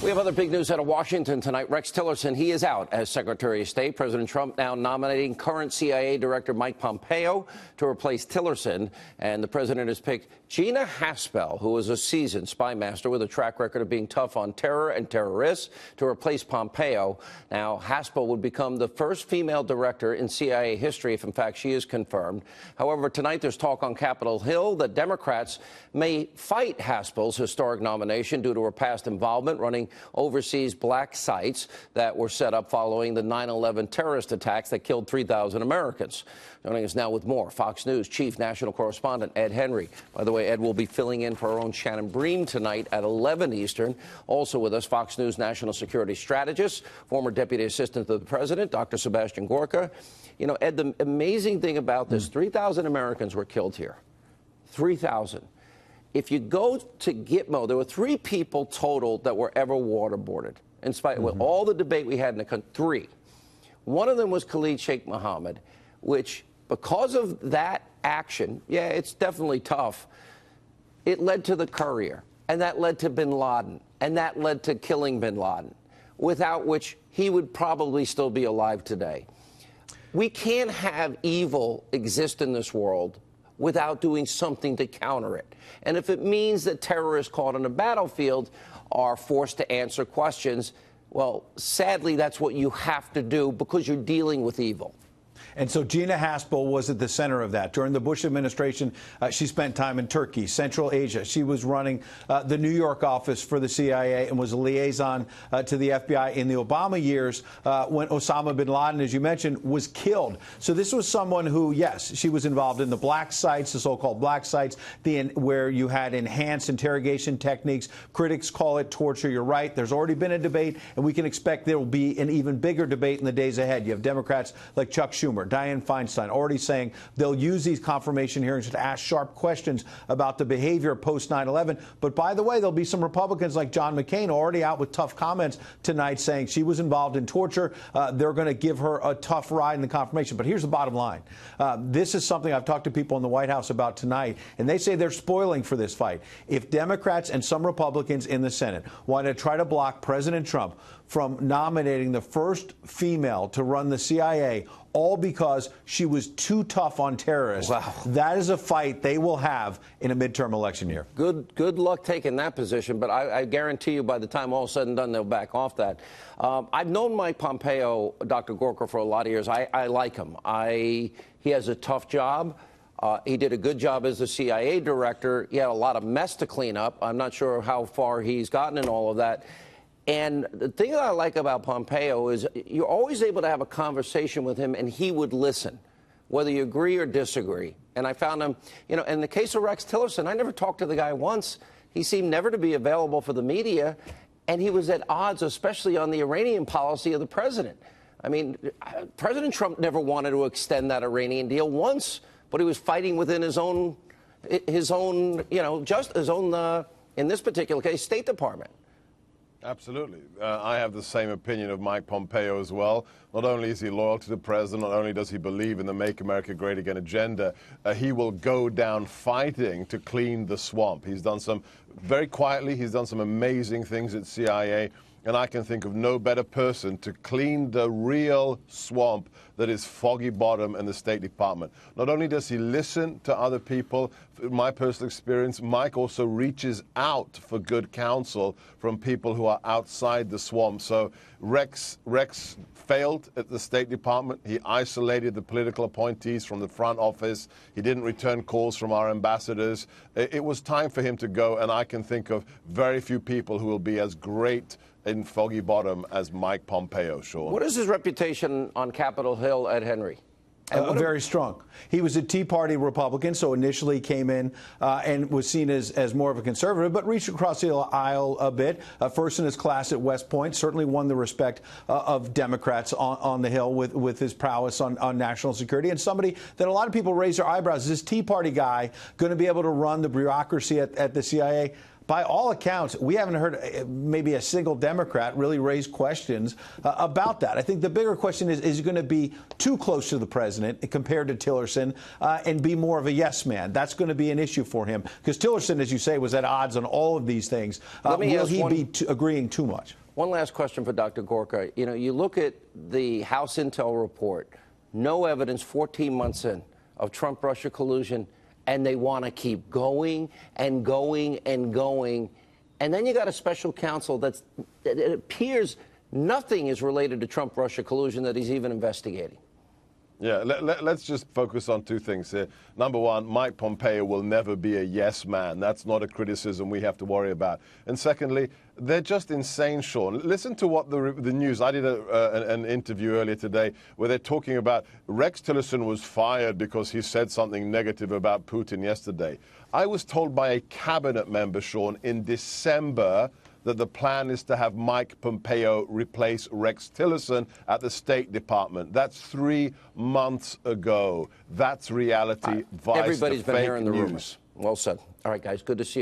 We have other big news out of Washington tonight. Rex Tillerson, he is out as Secretary of State. President Trump now nominating current CIA Director Mike Pompeo to replace Tillerson. And the president has picked Gina Haspel, who is a seasoned spy master with a track record of being tough on terror and terrorists, to replace Pompeo. Now, Haspel would become the first female director in CIA history if, in fact, she is confirmed. However, tonight there's talk on Capitol Hill that Democrats may fight Haspel's historic nomination due to her past involvement running overseas black sites that were set up following the 9/11 terrorist attacks that killed 3,000 Americans. Joining us now with more, Fox News Chief National Correspondent Ed Henry. By the way, Ed will be filling in for our own Shannon Bream tonight at 11 Eastern. Also with us, Fox News National Security Strategist, former Deputy Assistant to the President, Dr. Sebastian Gorka. You know, Ed, the amazing thing about this, 3,000 Americans were killed here. 3,000. If you go to Gitmo, there were 3 people total that were ever waterboarded, in spite of all the debate we had in the country. 3. One of them was Khalid Sheikh Mohammed, which, because of that action, yeah, it's definitely tough, it led to the Courier, and that led to bin Laden, and that led to killing bin Laden, without which he would probably still be alive today. We can't have evil exist in this world without doing something to counter it. And if it means that terrorists caught on a battlefield are forced to answer questions, well, sadly, that's what you have to do because you're dealing with evil. And so Gina Haspel was at the center of that. During the Bush administration, she spent time in Turkey, Central Asia. She was running the New York office for the CIA and was a liaison to the FBI in the Obama years when Osama bin Laden, as you mentioned, was killed. So this was someone who, yes, she was involved in the black sites, the so-called black sites, where you had enhanced interrogation techniques. Critics call it torture. You're right. There's already been a debate, and we can expect there will be an even bigger debate in the days ahead. You have Democrats like Chuck Schumer, Dianne Feinstein already saying they'll use these confirmation hearings to ask sharp questions about the behavior post 9/11. But by the way, there'll be some Republicans like John McCain already out with tough comments tonight saying she was involved in torture. They're going to give her a tough ride in the confirmation. But here's the bottom line. This is something I've talked to people in the White House about tonight, and they say they're spoiling for this fight. If Democrats and some Republicans in the Senate want to try to block President Trump from nominating the first female to run the CIA, all because she was too tough on terrorists. Wow. That is a fight they will have in a midterm election year. Good luck taking that position, but I guarantee you by the time all is said and done, they'll back off that. I've known Mike Pompeo, Dr. Gorka, for a lot of years. I like him. He has a tough job. He did a good job as the CIA director. He had a lot of mess to clean up. I'm not sure how far he's gotten in all of that. And the thing that I like about Pompeo is you're always able to have a conversation with him, and he would listen, whether you agree or disagree. And I found him, you know, in the case of Rex Tillerson, I never talked to the guy once. He seemed never to be available for the media, and he was at odds, especially on the Iranian policy of the president. I mean, President Trump never wanted to extend that Iranian deal once, but he was fighting within his own, you know, just his own, in this particular case, State Department. Absolutely. I have the same opinion of Mike Pompeo as well. Not only is he loyal to the president, not only does he believe in the Make America Great Again agenda, he will go down fighting to clean the swamp. He's done some, very quietly, he's done some amazing things at CIA. And I can think of no better person to clean the real swamp that is Foggy Bottom and the State Department. Not only does he listen to other people, in my personal experience, Mike also reaches out for good counsel from people who are outside the swamp. So Rex failed at the State Department. He isolated the political appointees from the front office. He didn't return calls from our ambassadors. It was time for him to go, and I can think of very few people who will be as great in Foggy Bottom as Mike Pompeo, Sean. What is his reputation on Capitol Hill, Ed Henry? Very strong. He was a Tea Party Republican, so initially came in and was seen as more of a conservative, but reached across the aisle a bit. First in his class at West Point, certainly won the respect of Democrats on the Hill with his prowess on national security, and somebody that a lot of people raise their eyebrows. Is this Tea Party guy going to be able to run the bureaucracy at the CIA? by all accounts, we haven't heard maybe a single Democrat really raise questions about that. I think the bigger question is he going to be too close to the president compared to Tillerson and be more of a yes man? That's going to be an issue for him because Tillerson, as you say, was at odds on all of these things. Will he be agreeing too much? One last question for Dr. Gorka. You know, you look at the House Intel report, no evidence 14 months in of Trump-Russia collusion, and they want to keep going and going and going. And then you got a special counsel that it appears nothing is related to Trump-Russia collusion that he's even investigating. Yeah, let's just focus on two things here. Number one, Mike Pompeo will never be a yes man. That's not a criticism we have to worry about. And secondly, they're just insane, Sean. Listen to what the news. I did an interview earlier today where they're talking about Rex Tillerson was fired because he said something negative about Putin yesterday. I was told by a cabinet member, Sean, in December that the plan is to have Mike Pompeo replace Rex Tillerson at the State Department. That's 3 months ago. That's reality. Everybody's been hearing the news. rumors. Well said. All right, guys, good to see you.